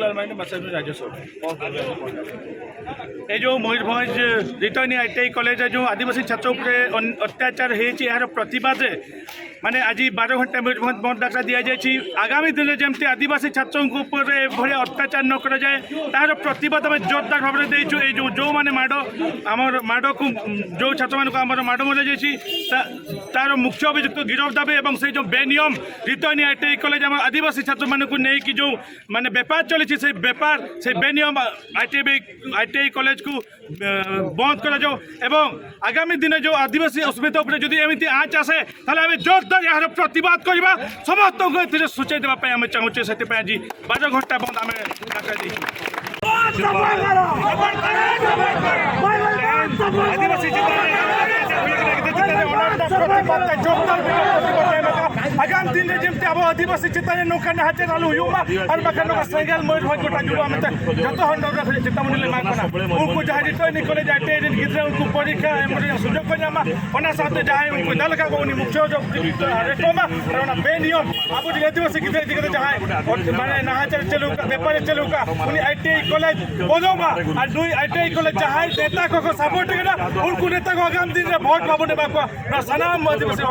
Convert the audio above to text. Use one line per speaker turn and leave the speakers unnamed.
Babulal माइनी massage राजस्व ये जो मयूरभंज रिटर्निंग आईटीआई कॉलेज जो आदिवासी छात्र अत्याचार होती यार प्रतिवाद माने आज 12 घंटा मयूरभंज बंद डाटा दि जाए आगामी दिन में जमी आदिवासी छात्रों भाई अत्याचार न कर जाए तार प्रतिवाद आम जोरदार भाव में देचु जो जो मैंने माड़ माड़ को जो छात्र मान आम माड़ मरा तार मुख्य अभियुक्त गिरफ दाबी और से जो बेनियम रिटर्निंग आईटीआई कॉलेज आम आदिवासी छात्र मानक नहीं जो माने बेपार चली से बेपार से बेनियम आईटीआई कॉलेज को बंद कर एवं आगामी दिन जो आदिवासी अस्मिता जदि एमती आँच आसे ताले जोरदार यार प्रतिवाद करवा समस्त को सूचाई देवाई आम चाहूचे से आज 12 घंटा बंद आम आदिवासी आगामी दिन में जमी अब आदिवासी चिंतन नौका नहाचे चालू हुआ और बाखन सेंगल मयूरभंज गोटा जुड़ो आम जो चेतावनी मांगना उनको जहाँ रिटर्निंग कॉलेज आते गिद्रे उनको परीक्षा सुजोग को जामा होना साथ जहाँ उनको दलका को मुख्य जो रेटोमा बेनियम अब आदिवासी गिद्रे दिगते जहाँ माने नहाचे चलूका व्यापार चलूका उन्हें आईटीआई कॉलेज बोझोमा और 2 आईटीआई कॉलेज जहाँ नेता को सपोर्ट करना उनको नेता को आगामी दिन में भोट बाबू ने बापा सनाम आदिवासी